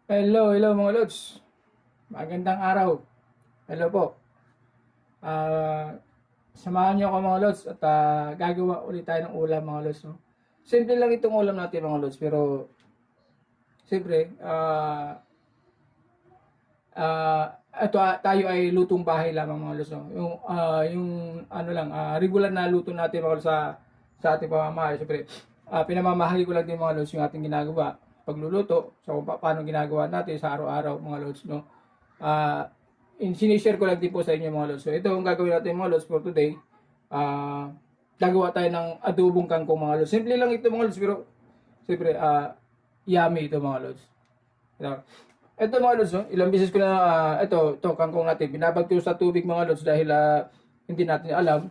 Hello mga lods. Magandang araw. Hello po. Ah, Samahan niyo ako mga lods at gagawa ulit tayo ng ulam mga lods. No? Simple lang itong ulam natin mga lods pero siyempre tayo ay lutong bahay lamang mga lods. No? Yung ano lang, regular na luto natin mga lods sa ating pamamahay. Siyempre, pinamamahagi ko lang din mga lods yung ating ginagawa pagluluto so kung paano ginagawa natin sa araw-araw mga lods. No? Ah, Sinishare ko lang din po sa inyo mga lods. So ito ang gagawin natin mga lods for today. Gagawa tayo ng adobong kangkong mga lods. Simple lang ito mga lods pero siyempre yummy ito mga lods. Ito mga lods, no? Ilang beses ko na ito kangkong natin. Binabag ko sa tubig mga lods dahil hindi natin alam.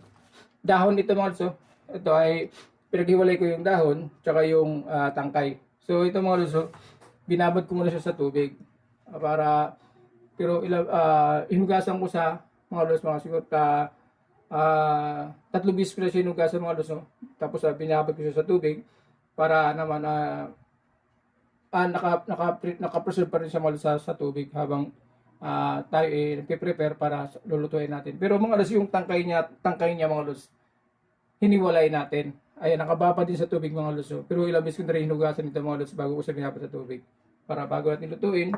Dahon nito mga lods, no? Ito ay pinaghiwalay ko yung dahon tsaka yung tangkay. So ito mga lods, no? Binabad ko muna siya sa tubig para pero hinugasan ko sa mga lods mga siguro tatlong beses ko na siya hinugasan mga lods, no? Tapos binabad ko siya sa tubig para naman naka-preserve pa rin siya mga lods sa tubig habang tayo nagpe-prepare para lulutuin natin. Pero mga lods yung tangkay niya mga lods hiniwalay natin. Ayan, nakababa din sa tubig mga lods. Pero ilang beses ko na rin hinugasan ito mga lods bago ko siya binabad sa tubig. Para bago natin lutuin,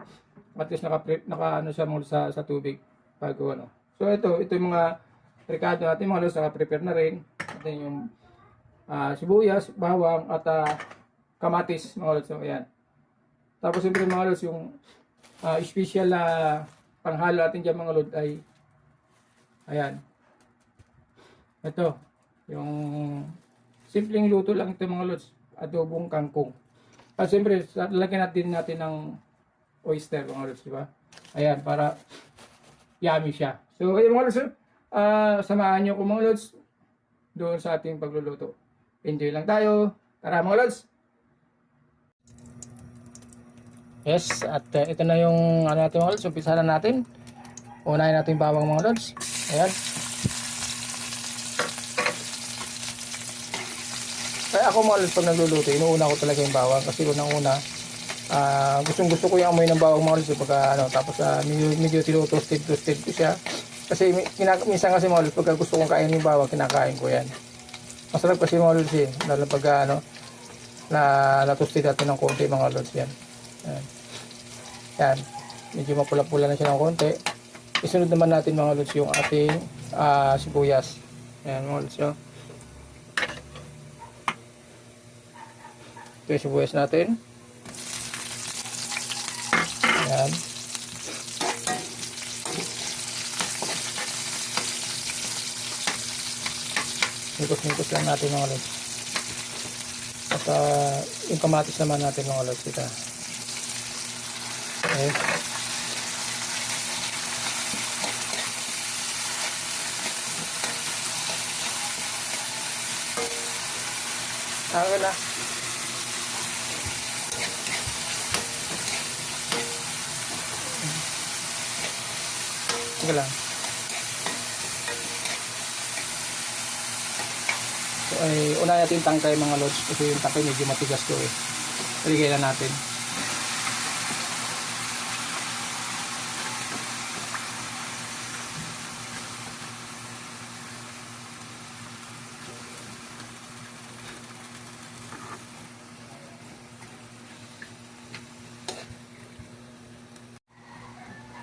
at least naka ano siya mga lods sa tubig bago ano. So ito yung mga rekado natin mga lods, naka-prepare na rin. Natin yung sibuyas, bawang at kamatis mga lods. So ayan. Tapos siyempre mga lods yung special na panghalo natin dyan mga lods ay ayan. Ito, yung simpleng luto lang ito mga lods, adobong kangkong. At siyempre, lalagyan natin ng oyster mga lods, di ba? Ayan, para yummy siya. So, ayun mga lods, samahan nyo ko mga lods doon sa ating pagluluto. Enjoy lang tayo. Tara mga lods! Yes, at ito na yung ano natin mga lods, umpisa na natin. Unahin natin yung bawang mga lods. Ayan. Kaya ako mga lods, pag nagluluto, inuuna ko talaga yung bawang kasi unang-una, gustong gusto ko yung amoy ng bawang mga lods pagka, ano, tapos medyo tinutoasted ko siya. Kasi minsan kasi mga lods, pagka gusto kong kainin yung bawang, kinakain ko yan. Masarap kasi mga lods lalo pagka ano, na-toasted natin ng konti mga lods yan. Ayan. Yan, medyo mapula-pula na siya ng konti. Isunod naman natin mga lods yung ating sibuyas. Ayan mga lods yun. Ito yung sibuyas natin. Ayan. Nikos-nikos lang natin mga lods. At yung kamatis naman natin mga lods. Ito. Okay. Okay na. Sige lang. So ay una natin tangkay mga lods kasi yung tangkay medyo matigas to eh. Iligay na natin.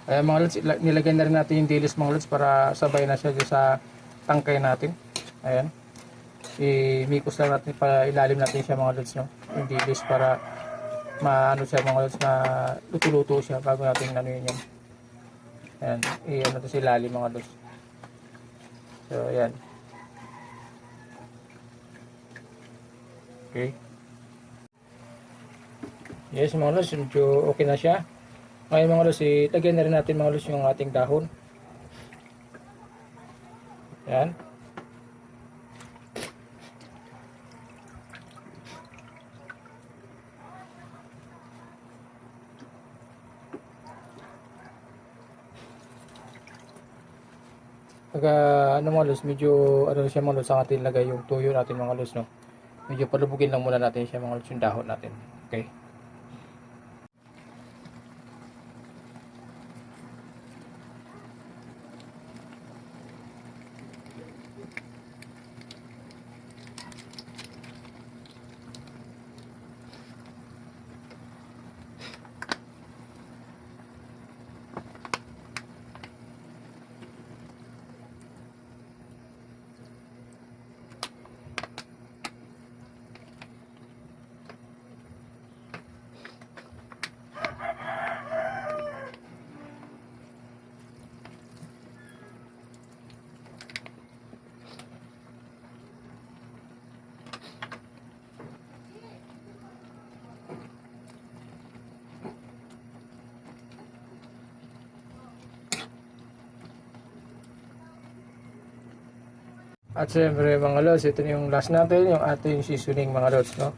Ayan mga lods, nilagay na rin natin yung dilis mga lods para sabay na siya sa tangkay natin. Ayan. I-mikos lang natin para ilalim natin siya mga lods, no? Yung dilis para maano siya mga lods, na luto-luto siya bago natin ano yun yan. Ayan. I-ano natin sa ilalim mga lods. So ayan. Okay. Yes mga lods, medyo okay na siya. Ngayon mga lods, lagyan na rin natin mga lods yung ating dahon. Yan. Pag ano mga lods, medyo ano siya mga lods, ang atin lagay yung tuyo natin mga lods, no? Medyo palubugin lang muna natin siya mga lods, yung dahon natin. Okay. At syempre mga lods, ito na yung last natin, yung ating seasoning mga lods, no?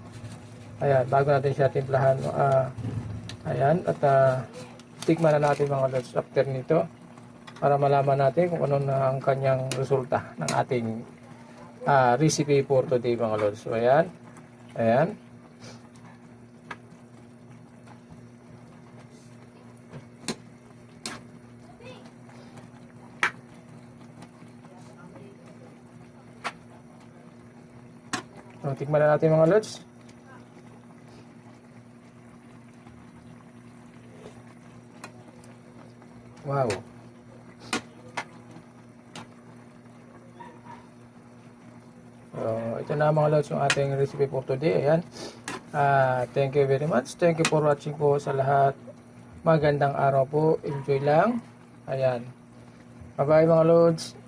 Ayan, bago natin siya timplahan, no? Ayan, at tikman na natin mga lods after nito para malaman natin kung ano na ang kanyang resulta ng ating recipe for today mga lods. So ayan, ayan. So, tikman na natin mga lods. Wow. So, ito na mga lods yung ating recipe for today. Ayan. Thank you very much. Thank you for watching po sa lahat. Magandang araw po. Enjoy lang. Ayan. Bye-bye mga lods.